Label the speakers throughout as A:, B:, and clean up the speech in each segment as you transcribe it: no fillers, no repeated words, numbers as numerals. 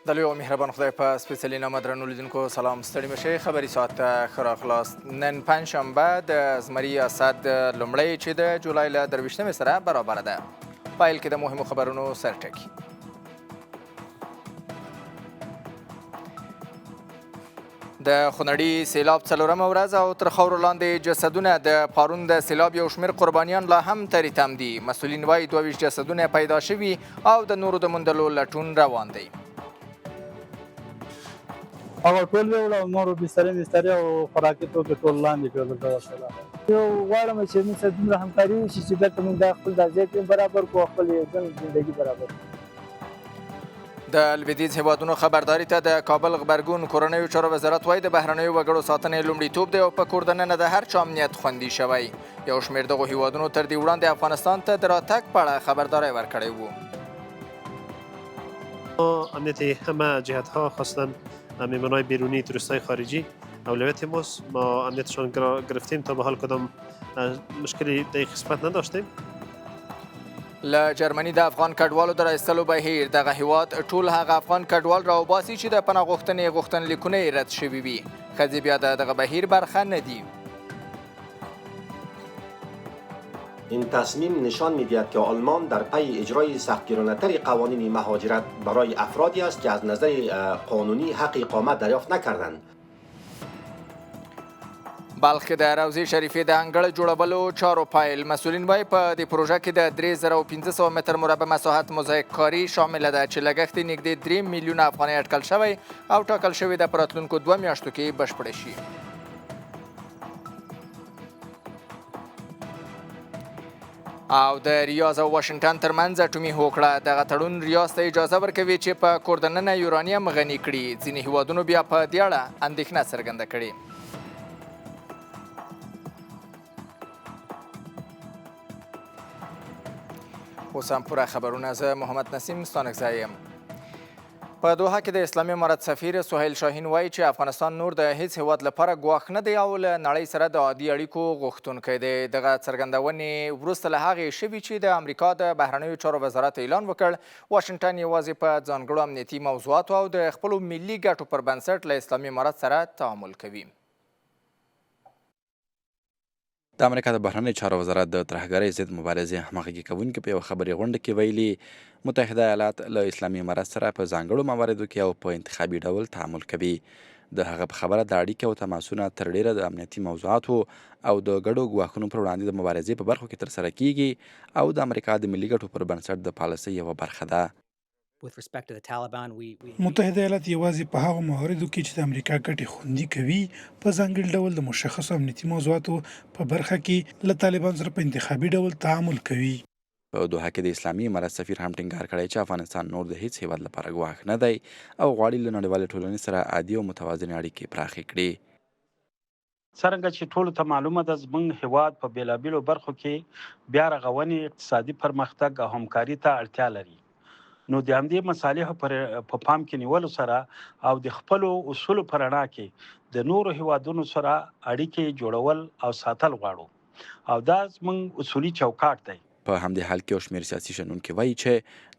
A: د لوی او مهربان خدای په سپېڅلي نامه درنو لیدونکو سلام ستړي مشئ خبري ساعت ته ښه راغلاست. نن پنجشنبه د زمري اسد لومړۍ چې د جولای له 23 سره برابره ده. پایل کې د مهمو خبرونو سرټکي. د خونړي سیلاب څلورمه ورځ او تر خاورو لاندې جسدونه د پارون د سیلاب یو شمېر قربانیان لا هم ترې تم دي. مسؤلین وایي 22 جسدونه پیدا شوي او د نورو د موندلو لټون روان دی.
B: هغه ټول ویوړ او نورو بسترې او خوراکي توکي ټول لاندې کړل د وسله.
C: یو غواړم چې موږ سره دومره همکاري وشي چې دلته موږ دا خپل دا ځای برابر کړو، خپل ژوندګي برابر کړو.
A: د لویدیځ هیوادونو خبرداري ته د کابل غبرګون کورنیو چارو وزارت وایي د بهرنیو وګړو ساتنې لومړیتوب دی او په کور دننه د هر چا امنیت خوندي شوی. یو شمېر دغو هیوادونو تر دې وړاندې افغانستان ته د راتګ په اړه خبرداری ورکړی و.
D: امنیت همه جهت‌ها خواستن مهمان‌های بیرونی توریست‌های خارجی اولویت ماست. ما امنیتشان گرفتیم تا به حال کدام مشکلی در قسمت نداشتیم.
A: له جرمني د افغان کډوالو د راایستلو بهیر دغه هیواد ټول هغه افغان کډوال راوباسي چې د پناه غوښتنې غوښتنلیکونه یې رد شوي وي. ښځې بیا د دغه بهیر برخه نه دي.
E: این تصمیم نشان می‌دهد که آلمان در پی اجرای سختگیرانه‌تر قوانین مهاجرت برای افرادی است که از نظر قانونی حق اقامت دریافت نکردند.
A: بلخ کې د روضې شریفې د انګړ جوړولو چارو پایل. مسؤلین وایي په دې پروژه کې د 3500 متر مربع مساحت موزاییک کاري شامله ده چې لګښت یې نږدې 3 میلیونه افغانۍ اټکل شوی او ټاکل شوی د په راتلونکو 2 میاشتو کې بشپړه شي. او د ریاض او واشنګټن ترمنځ اټومي هوکړه. دغه تړون ریاض ته اجازه ورکوي چې په کور دننه یورانیم غني کړي. ځینې هیوادونو بیا په دې اړه اندېښنه څرګنده کړې. اوس هم پوره خبرونه. زه محمد نسیم ستانکزی یم. په دوحه کې د اسلامي امارت سفیر سهیل شاهین وایي چې افغانستان نور د هیڅ هیواد لپاره ګواښ نه دی او له نړۍ سره د عادي اړیکو غوښتونکی دی. دغه څرګندونې وروسته له هغې شوي چې د امریکا د بهرنیو چارو وزارت اعلان وکړ واشنګټن یوازې په ځانګړو امنیتي موضوعاتو او د خپلو ملي ګټو پر بنسټ له اسلامي امارت سره تعامل کوي.
F: د امریکا د بهرنیو چارو وزارت د ترهګرۍ ضد مبارزې همغږي کوونکي په یوه خبري غونډه کې ویلي متحده ایالات له اسلامي امارت سره په ځانګړو مواردو کې او په انتخابي ډول تعامل کوي. د هغه په خبره د اړیکې او تماسونه تر ډیره د امنیتي موضوعاتو او د ګډو ګواښونو پر وړاندې د مبارزې په برخو کې ترسره کیږي او د امریکا د ملي ګټو پر بنسټ د پالیسۍ یوه برخه ده.
G: متحده ایالات یوازې په هغو مواردو کې چې د امریکا ګټې خوندي کوي په ځانګړي ډول د مشخصو امنیتي موضوعاتو په برخه کې له طالبان سره په انتخابي ډول تعامل کوي.
F: په دوحه کې د اسلامي امارت سفیر هم ټینګار کړی چې افغانستان نور د هیڅ هیواد لپاره ګواښ نه دی او غواړي له نړیوالې ټولنې سره عادي او متوازنې اړیکې پراخې کړي.
B: څرنګه چې ټولو ته معلومه ده زموږ هیواد په بیلابیلو برخو کې بیا رغونې، اقتصادي پرمختګ او همکاري ته اړتیا لري. نو د همدې مصالحو په پام کې نیولو سره او د خپلو اصولو په رڼا کې د نورو هیوادونو سره اړیکې جوړول او ساتل غواړو او دا زموږ اصولي چوکاټ دی.
F: په همدې حال کې یو شمېر سیاسي شنونکي وایي چې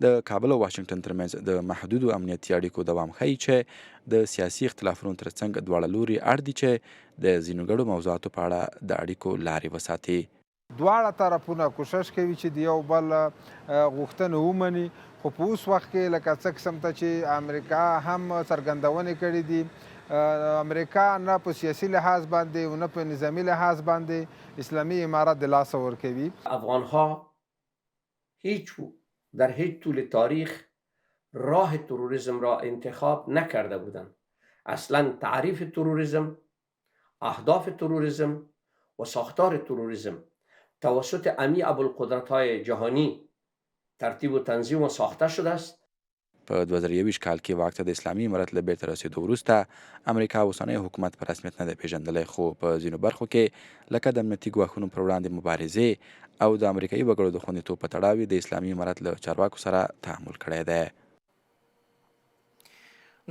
F: د کابل او واشنګټن ترمنځ د محدودو امنیتي اړیکو دوام ښیي چې د سیاسي اختلافونو ترڅنګ دواړه لوري اړ دي چې د ځینو ګډو موضوعاتو په اړه د اړیکو لارې وساتي.
H: دواړه طرفونه کوشش کوي چې د یو بل غوښتنې ومني، خو په اوس وخت کې لکه څه قسم ته چې امریکا هم څرګندونې کړې دي، امریکا نه په سیاسي لحاظ باندې او نه په نظامی لحاظ باندې اسلامی امارت د لاسه ورکوي.
I: افغانها در هیچ طول تاریخ راه تروریسم را انتخاب نکرده بودند. اصلا تعریف تروریسم، اهداف تروریسم و ساختار تروریسم توسط امی ابوالقدرت‌های جهانی ترتیب و تنظیم و ساخته شده است.
F: په 2021 کال کې واک ته د اسلامي امارت له بیرته رسېدو وروسته امریکا اوسنی حکومت په رسمیت نه دی پیژندلی، خو په ځینو برخو کې لکه د امنیتي ګواښونو پر وړاندې مبارزې او د امریکایي وګړو د خوندیتوب په تړاو د اسلامي امارت له چارواکو سره تعامل کړی دی.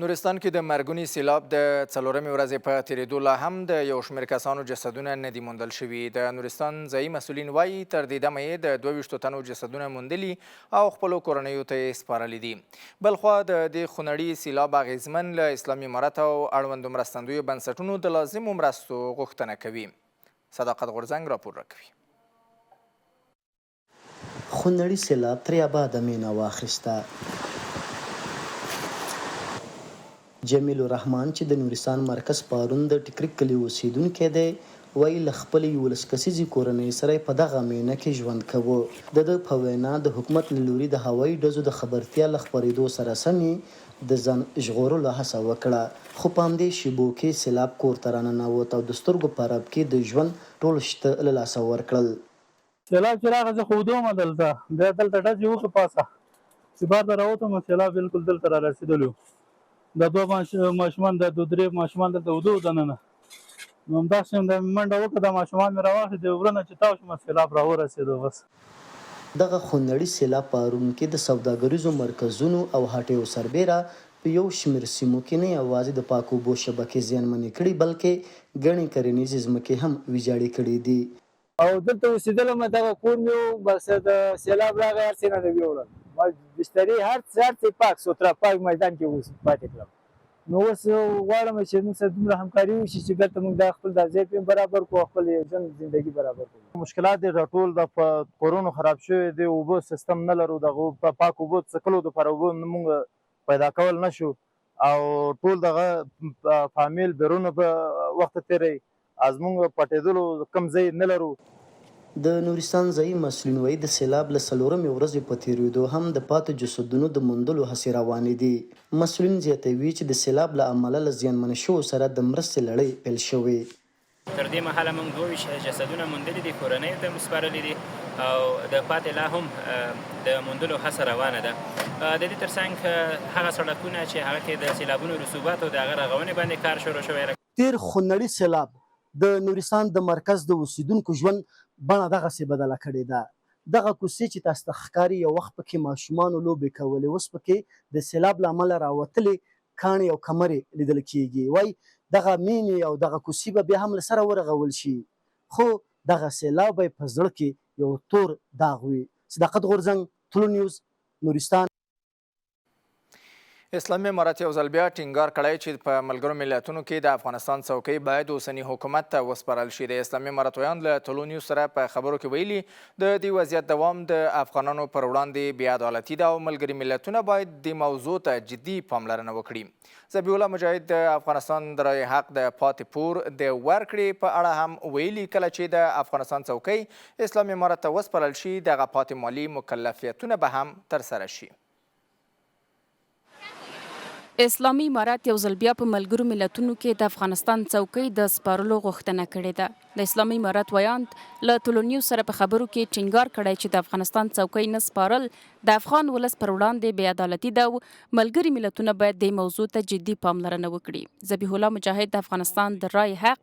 A: نورستان کې د مرګوني سیلاب د څلورمې ورځې په تېرېدو لا هم د یو شمېر کسانو جسدونه نه دي موندل شوي. د نورستان ځایي مسؤلین وایي تر دې دمه یې د 22 تنو جسدونه موندلي او خپلو کورنیو ته یې سپارلي دي. بلخوا د دې خونړي سیلاب اغېزمن له اسلامي امارت او اړوندو مرستندویو بنسټونو د لازمو مرستو غوښتنه کوي. صداقت غورځنګ راپور راکوي.
J: خونړي سیلاب ترې آباده مینه واخیسته. جمیل الرحمن چې د نورستان مرکز پارون د ټیکریک کلي اوسیدونکی دی وایي له خپلې 11 کسیزې کورنۍ سره په دغه مینه کې ژوند کوه. د ده په وینا د حکومت له لوري د هوایي ډزو د خبرتیا له خپرېدو سره سمې د ځان ژغورلو هڅه وکړه، خو په همدې شېبو کې سیلاب کور ته راننوت او د سترګو په رپ کې د ژوند ټول شته له لاسه ورکړل.
C: سیلاب چې راغی زه خو وده وم دلته، بیا دلته ډزې وکړې پاسه چې بار ته راوتم سیلاب بالکل دلته را رسېدلو. د 2 ماشومان د 2-3 ماشومان دلته وده دننه نو همداسې د منډه وکړه د ماشومان مې راواخېستې غرونه چې تاو شوم سیلاب راورسېدو. بس
J: دغه خونړي سیلاب په هارون کې د سوداګریزو مرکزونو او هټیو سربیره په یو شمېر سیمو کې نه یوازې د پاکو اوبو شبکې زیانمنې کړي بلکې ګڼې کرنیزې ځمکې هم ویجاړې کړي دي.
C: او دلته اوسېدلم دغه کور مې و، بس د سیلاب راغی هر څه نه دی ویوړل، بسترې هر څه پاک سوتره پاک میدان کې اوس پاتې کړم. نو اوس غواړم چې موږ سره دومره همکاري وشي چې بېرته موږ دا خپل دا ځای برابر کړو، خپل ژوند زندګي برابر کړو. مشکلات دي ټول د کورونو خراب شوي دي، اوبه سیستم نه لرو، دغه پاک اوبه څښلو دپاره اوبه موږ پیدا کول نه شو او ټول دغه فامیل بیرونه په وخت تېروي، زموږ پټېدلو کوم ځای نه لرو.
J: د نورستان ځایي مسؤلین وایي د سیلاب له 4مې ورځې په تېرېدو هم د پاتې جسدونو د موندلو هڅې روانې دي. مسؤلین زیاتوي چې د سیلاب له امله له زیانمن شوو سره د مرستې لړۍ پیل شوې.
K: تر دې مهاله موږ 22 جسدونه موندلي دي، کورنیو ته مو سپارلي دي او د پاتې لا هم د موندلو هڅه روانه ده. د دې ترڅنګ هغه سړکونه چې هغه کې د سیلابونو رسوبات او د هغه رغونې باندې کار شروع شوی.
J: تېر خونړي سیلاب د نورستان د مرکز د اوسیدونکو ژوند بڼه دغسې بدله کړې ده. دغه کوڅې چې تاسو ته ښکاري یو وخت پکې ماشومانو لوبې کولې، اوس پکې د سیلاب له امله راوتلې کاڼې او کمرې لیدل کېږي. وایي دغه مینې او دغه کوڅې به بیا هم له سره ورغول شي، خو دغه سیلاب به یې په زړه کې یو تور داغ وي. صداقت غورځنګ، طلوع نیوز، نورستان.
A: اسلامي امارت یو ځل بیا ټینګار کړی چې په ملګرو ملتونو کې د افغانستان څوکۍ باید اوسني حکومت ته وسپارل شي. د اسلامي امارت ویان له طلوع نیوز سره په خبرو کې ویلي د دې وضعیت دوام د افغانانو پر وړاندې بې عدالتي ده او ملګري ملتونه باید د موضوع ته جدي پاملرنه وکړي. ذبیح الله مجاهد د افغانستان د رایې حق د پاتې پور د ورکړې په اړه هم ویلي کله چې د افغانستان څوکۍ اسلامي امارت ته وسپارل شي دغه پاتې مالي مکلفیتونه به هم ترسره شي.
L: اسلامي امارت یو ځل بیا په ملګرو ملتونو کې د افغانستان څوکۍ د سپارلو غوښتنه کړې ده. د اسلامي امارت ویاند له طلوع نیوز سره په خبرو کې ټینګار کړی چې د افغانستان څوکۍ نه سپارل د افغان ولس پر وړاندې بې عدالتي ده او ملګري ملتونه باید دې موضوع ته جدي پاملرنه وکړي. ذبیح الله مجاهد د افغانستان د رایې حق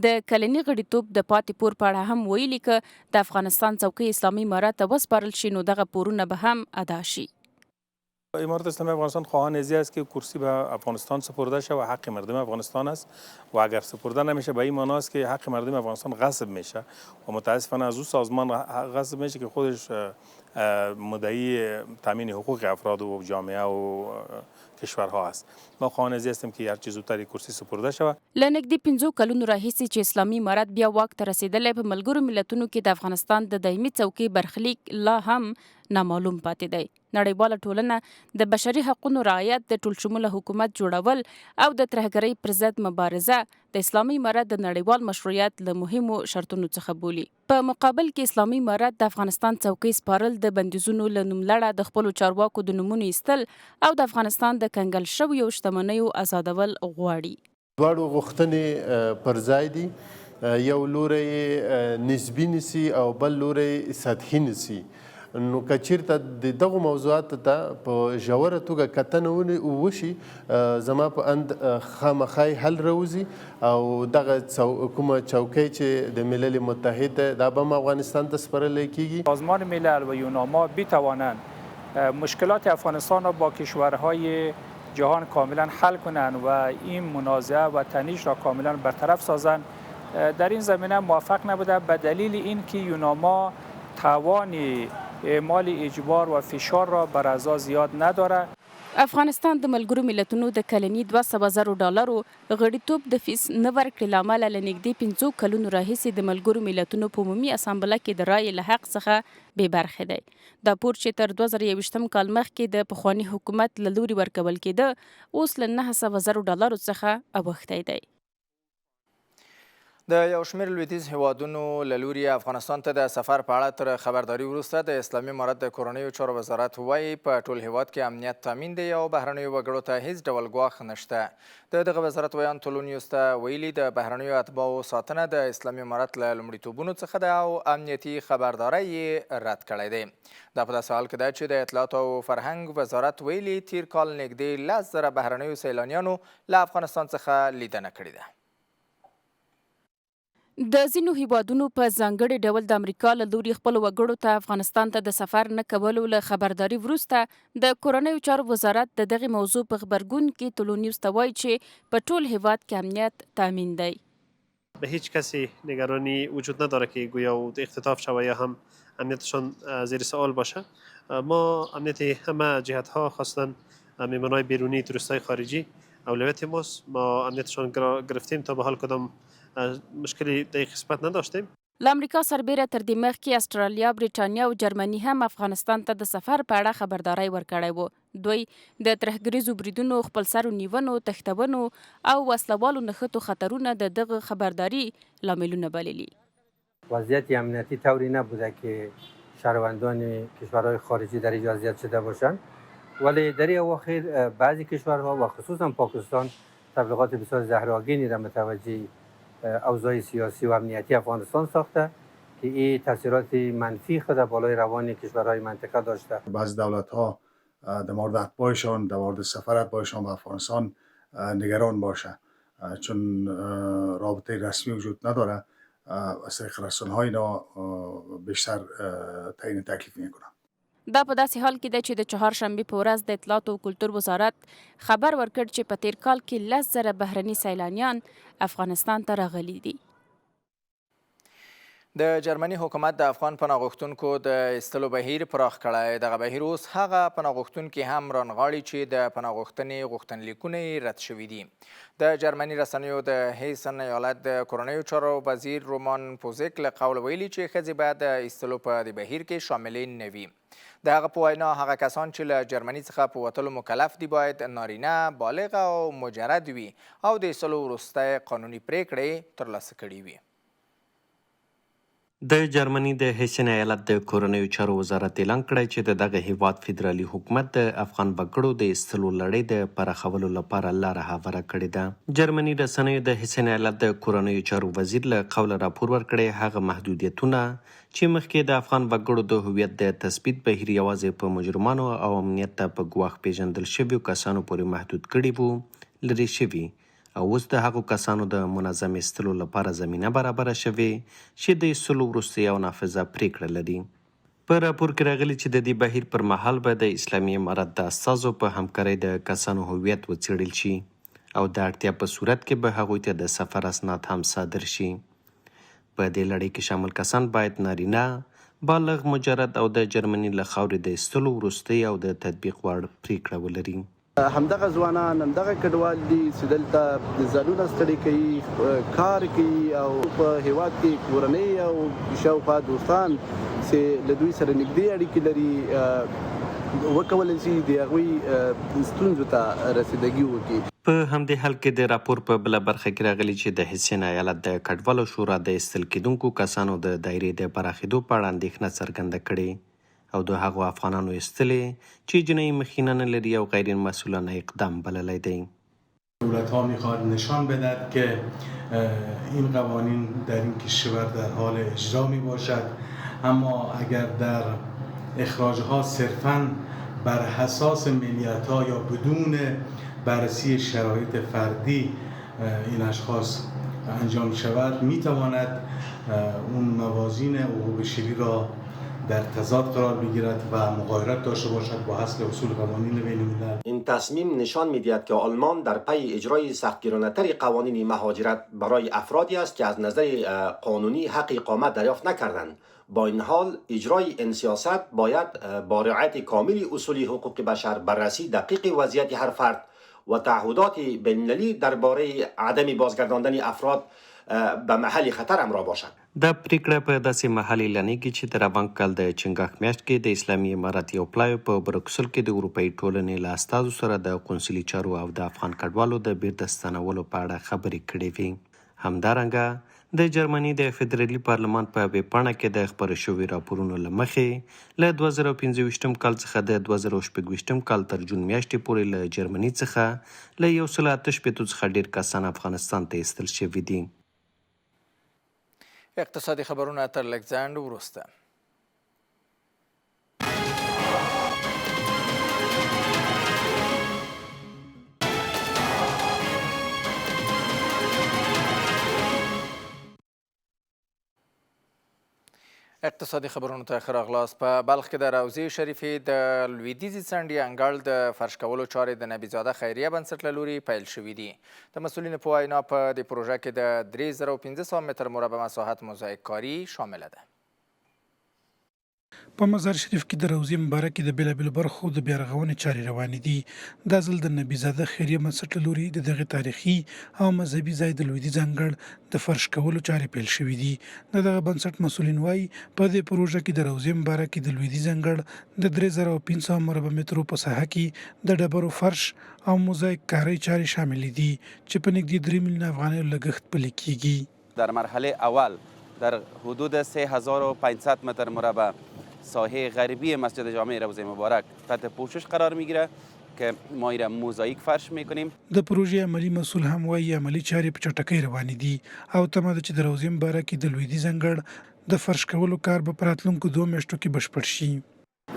L: د کلني غړیتوب د پاتې پور په اړه هم ویلي که د افغانستان څوکۍ اسلامي امارت ته وسپارل شي نو دغه پورونه به هم ادا شي.
M: امارت اسلامی افغانستان خواهان ازی است که کرسی به افغانستان سپرده شود و حق مردم افغانستان است و اگر سپرده نمیشه به این معنا است که حق مردم افغانستان غصب میشه و متاسفانه از او سازمان غصب میشه که خودش مدعی تامین حقوق افراد و جامعه و کشورها است. ما خواهان ازی هستیم که هر چیز زودتر کرسی سپرده شود.
L: له نږدې 5 کلونو راهیسې چې اسلامي امارت بیا واک ته رسېدلی په ملګرو ملتونو کې د افغانستان د دایمي څوکۍ برخلیک لا هم نامعلوم پاتې دی. نړیواله ټولنه د بشري حقونو رعایت، د ټولشموله حکومت جوړول او د ترهګرۍ پر ضد مبارزه د اسلامي امارت د نړیوال مشروعیت له مهمو شرطونو څخه بولي. په مقابل کې اسلامي امارت د افغانستان څوکۍ سپارل د بندیزونو له نوملړه د خپلو چارواکو د نومونو ایستل او د افغانستان د کنګل شویو شتمنیو آزادول غواړي.
N: دواړو غوښتنې پر ځای دي. یو لوری نسبي نیسي او بل لوری سطحي نیسي. نو که چیرته د دغو موضوعاتو ته په ژوره توګه کتنه وشي زما په اند خامخای حل راوځي او دغه کومه چوکۍ چې د ملل متحد دا به افغانستان ته سپارل کیږي.
O: سازمان ملل و یوناما بتوانند مشکلات افغانستان را با کشورهای جهان کاملا حل کنند و این منازعه و تنش را کاملا برطرف سازند. در این زمینه موفق نبوده به دلیل اینکه یوناما توان اعمال اجبار و فشار را بر اعضا زیاد نداره.
L: افغانستان د ملګرو ملتونو د کلني $200,000 غړیتوب د فیس نه ورکړې له امله له نږدې 5 کلونو راهیسې د ملګرو ملتونو په عمومي اسامبله کې د رایې له حق څخه بې برخې دی. دا پور چې تر 2021 کال مخکې د پخواني حکومت له لوري ورکول کېده اوس له $900,000 څخه اوښتی دی.
A: د یو شمېر لویدیځ هیوادونو له لوري افغانستان ته د سفر په اړه تر خبرداري وروسته د اسلامي امارت د کورنیو چارو وزارت وایي په ټول هیواد کې امنیت تامین دی او بهرنیو وګړو ته هیڅ ډول ګواښ نشته. د دغه وزارت ویان تولونیوس ته ویلي د بهرنیو اتباعو ساتنه د اسلامي امارت له لومړیتوبونو څخه ده او امنیتي خبرداری یې رد کړی دی. دا په داسې حال کې ده چې د اطلاعات او فرهنګ وزارت ویلي تیر کال نږدې 10,000 بهرنیو سیلانیانو له افغانستان څخه لیدنه کړې ده.
L: د ځینو هیوادونو په ځانګړي ډول د امریکا له لوري خپلو وګړو ته افغانستان ته د سفر نه کولو له خبرداري وروسته د کورنیو چارو وزارت د دغې موضوع په غبرګون کې تولونیوس ته وایي چې په ټول هیواد کې امنیت تامین دی.
D: به هیچ کسی نگرانی وجود نداره که گویا اختطاف شود یا هم امنیتشان زیر سوال باشه. ما امنیت همه جهت ها خواستن میمانهای بیرونی توریستای خارجی اولویت ماست. ما امنیتشان گرفتیم تا به حال کدام مشکلی در قسمت نداشتیم.
L: له امریکا سربیره تر دې مخکې استرالیا، بریټانیا او جرمني هم افغانستان ته د سفر په اړه خبرداری ورکړی و. دوی د ترهګریزو بریدونو، خپلسرو نیونو، تښتونو او وسلوالو نښتو خطرونه د دغه خبرداری لاملونه بللي.
P: وضعیت امنیتی طوری نبوده که شهروندان کشورهای خارجی در اینجا اذیت شده باشند، ولی در این اواخر بعضی کشورها و خصوصا پاکستان تبلیغات بسیار زهرآگینی را متوجه اوضاع سیاسی و امنیتی افغانستان ساخته که این تاثیرات منفی خود بالای روان کشورهای منطقه داشته.
Q: بعضی دولت‌ها در مورد اتباعشان در مورد سفر اتباعشان به افغانستان نگران باشه، چون رابطه رسمی وجود نداره. از طریق رسانه‌های اینا بیشتر تعیین تکلیف میکنن.
L: دا په داسې حال کې ده چې د چهارشنبې په ورځ د اطلاعات او کلتور وزارت خبر ورکړ چې په تیر کال کې 10,000 بهرني سیلانیان افغانستان ته راغلي دي.
A: د جرمني حکومت د افغان پناه غوښتونکو د ایستلو بهیر پراخ کړی. دغه بهیر اوس هغه پناه غوښتونکي هم رانغاړي چې د پناه غوښتنې غوښتنلیکونه یې رد شوي دي. د جرمني رسنیو د هیسن ایالت د کورنیو چارو وزیر رومان پوزیک له قوله ویلي چې ښځې باید د ایستلو په دې بهیر کې شاملې نه وي. د هغه په وینا هغه کسان چې له جرمني څخه په وتلو مکلف دي باید نارینه، بالغ او مجرد وي او د ایستلو وروسته قانوني پریکړې ترلاسه کړي وي.
R: د جرمني د هیسن ایالت د کورنیو چارو وزارت اعلان کړی چې د دغه هیواد فدرالي حکومت د افغان وګړو د ایستلو لړۍ د پراخولو لپاره لاره هواره کړې ده. جرمني رسنیو د هیسن ایالت د کورنیو چارو وزیر له قوله راپور ورکړی هغه محدودیتونه چې مخکې د افغان وګړو د هویت د تثبیت بهیر یوازې په مجرمانو او امنیت ته په ګواښ پیژندل شویو کسانو پورې محدود کړي وو لرې شوي او اوس د هغو کسانو د منظم ایستلو لپاره زمینه برابره شوې چې د ایستلو وروسته یو نافذه پریکړه لري. په راپور کې راغلي چې د دې بهیر پر مهال به د اسلامي امارت د استازو په همکارۍ د کسانو هویت وڅېړل شي او د اړتیا په صورت کې به هغوی ته د سفر اسناد هم صادر شي. په دې لړۍ کې شامل کسان باید نارینه، بالغ، مجرد او د جرمني له خاورې د ایستلو وروسته او د تطبیق وړ پریکړه ولري.
S: همدغه ځوانان، همدغه کډوال دي چې دلته ځانونه ستړي کوي، کار کوي او په هیواد کې کورنۍ او شاوخوا دوستان چې له دوی سره نږدې اړیکې لري وکولی شي د هغوی ستونزو ته رسیدګي وکړي.
R: په همدې حال کې د راپور په بله برخه کې راغلي چې د هیسن ایالت د کډوالو شورا د ایستل کېدونکو کسانو د دایرې د پراخېدو په اړه اندېښنه څرګنده کړې او د هغو افغانانو ایستلې چې جنایي مخینه نه لري او غیر مسئولانه اقدام بللی دی.
T: دولت‌ها می‌خواد نشان بدهد که این قوانین در این کشور در حال اجرا میباشد، اما اگر در اخراجها صرفاً بر حساس ملیت‌ها یا بدون بررسی شرایط فردی این اشخاص انجام شود میتواند اون موازین حقوق بشری را در تضاد قرار بگیرد و مغایرت داشته باشد با حسب اصول قوانین بین الملل.
E: این تصمیم نشان می‌دهد که آلمان در پی اجرای سختگیرانه‌تر قوانین مهاجرت برای افرادی است که از نظر قانونی حق اقامت دریافت نکردند. با این حال اجرای این سیاست باید با رعایت کامل اصول حقوق بشر، بررسی دقیق وضعیت هر فرد و تعهدات بین‌المللی درباره عدم بازگرداندن افراد به محل خطر همراه باشد.
R: دا پریکړه په داسې مهال اعلانېږي چې د روان کال د چنګاښ میاشت کې د اسلامي امارت یو پلایو په بروکسل کې د اروپایي ټولنې له استازو سره د قونسلي چارو او د افغان کډوالو د بیرته ستنولو په اړه خبرې کړې وې. همدارنګه د جرمني د فدرالي پارلمان په ویبپاڼه کې د خپاره شوي راپورونو له مخې له 2015 کال څخه د 2016 کال تر جون میاشتې پورې له جرمني څخه له 168 څخه ډېر کسان افغانستان ته ایستل شوي دي.
A: اقتصادي خبرونه تر لږ ځنډ وروسته. اقتصادي خبرونو ته ښه راغلاست. په بلخ کې د روضې شریفې د لویدیځې څنډې انګړ د فرش کولو چارې د نبیزاده خیریه بنسټ له لوري پیل شوي دي. د مسؤلینو په وینا په دې پروژه کې د 3500 متر مربع مساحت موزاییک کاري شامله ده.
G: په مزار شریف کې د روضې مبارکې د بېلابېلو برخو د بیارغونې چارې روانې دي. دا ځل د نبیزاده خیریه بنسټ له لوري د دغې تاریخي او مذهبي ځای د لویدیځ انګړ د فرش کولو چارې پیل شوي دي. د دغه بنسټ مسؤلین وایي په دې پروژه کې د روضې مبارکې د لویدیځ انګړ د 3500 مربع مترو په ساحه کې د ډبرو فرش او موزاییک کارۍ چارې شاملې دي چې په نږدې 3 میلیون افغانیو لګښت پلي کیږي.
U: در مرحله اول در حدود 3500 متر مربع ساحه غربی مسجد جامع روضه مبارک تحت پوشش قرار میگیره که ما ایره موزاییک فرش میکنیم.
G: د پروژې عملی مسئول هم وایي عملی چارې په چټکۍ روانې دي او تمه ده چې د روضې مبارکې د لویدیځ انګړ د فرش کولو کار به په راتلونکو 2 میاشتو کې بشپړ شي.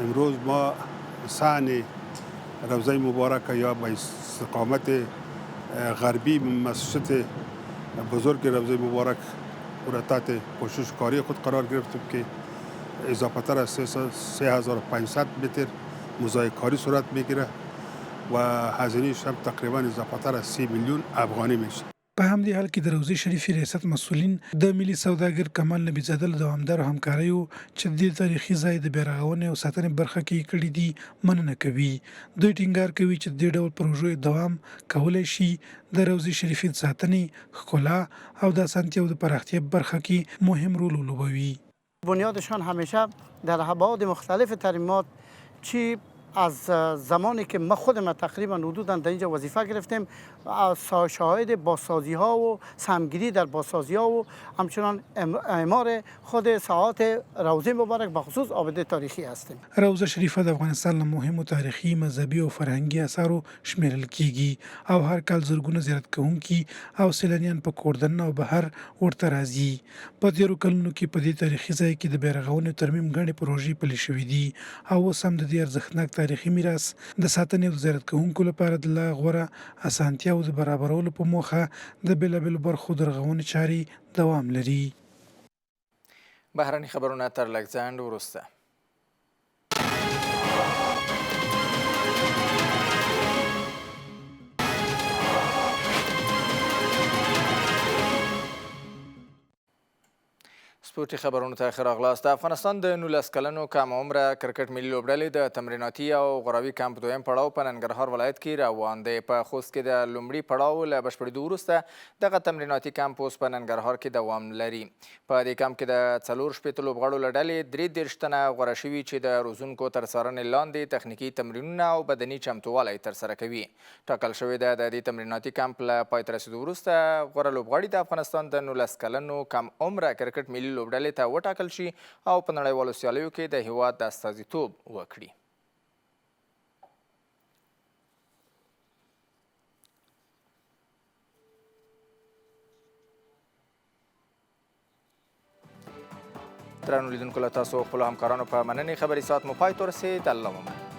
V: امروز ما صحن روضه مبارک یا به استقامت غربی مسجد بزرگ روضه مبارک را تحت پوشش کاری خود قرار گرفتیم که اضافه تر از 3500 متر موزاییک کاری صورت میگیره و هزینه‌اش هم تقریبا اضافه تر از 30 میلیون افغانی میشه.
G: په همدې حال کې د روضې شریفې ریاست مسؤلین د ملي سوداګر کمال نبیزاده له دوامداره همکاریو چې د تاریخي ځای د بیارغونې او ساتنې برخه کې کړي دي مننه کوي. دوی ټینګار کوي چې د دې ډول پروژو دوام کولی شي د روضې شریفې د ساتنې، ښکلا او د اسانتیاو د پراختیا برخه کې مهم رول ولوبوي.
W: بنیادشان همیشه در ابعاد مختلف ترمیمات چی از زمانی که ما خودم تقریبا حدودا در اینجا وظیفه گرفتیم شاهد بازسازی ها و سهمگیری در بازسازی ها و همچنان اعمار خود ساحات روضه مبارک بخصوص آبده تاریخی هستیم.
G: روضه شریفه د افغانستان له مهمو تاریخي، مذهبي او فرهنګي اثارو شمیرل کیږي او هر کال زرګونه زیارت کوونکي او سیلانیان په کوردن او بهر ورته راځي. په تیرو کلونو کې په دې تاریخي ځای کې د بیارغونې ترمیم غني پروژې پلي شوې دي او اوس هم د دې ارزښتناک تاریخي میراث د ساتنې او زیارت کوونکو لپاره د لا غوره اسانتیاو د برابرولو په موخه د بېلابېلو برخو د رغونې چارې دوام لري.
A: بهرني خبرونه تر لږ ځنډ وروسته. سپورتي خبرونو ته ښه راغلاست. د افغانستان د 19 کلنو کم عمره کرکټ ملي لوبډلې د تمریناتي او غروي کمپ دویم پړاو په ننګرهار ولایت کې روان دی. په خوست کې د لومړي پړاو له بشپړېدو وروسته دغه تمریناتي کمپ اوس په ننګرهار کې دوام لري. په دې کمپ کې د 4 لوبغاړو له ډلې 33 تنه غوره شوي چې د روزونکو تر څارنې لاندې تخنیکي تمرینونه او بدني چمتووالی ترسره کوي. ټاکل شوې ده د دې تمریناتي کمپ له پای ته رسېدو وروسته غوره لوبغاړي د افغانستان د 19 کلنو کم عمره کرکټ ملي لوبډلې ته وټاکل شي او په نړیوالو سیالیو کې د هیواد د استازیتوب وکړي. درنو لیدونکو له تاسو خپلو همکارانو په مننې خبري ساعت مو پای ته ورسېد. الله مو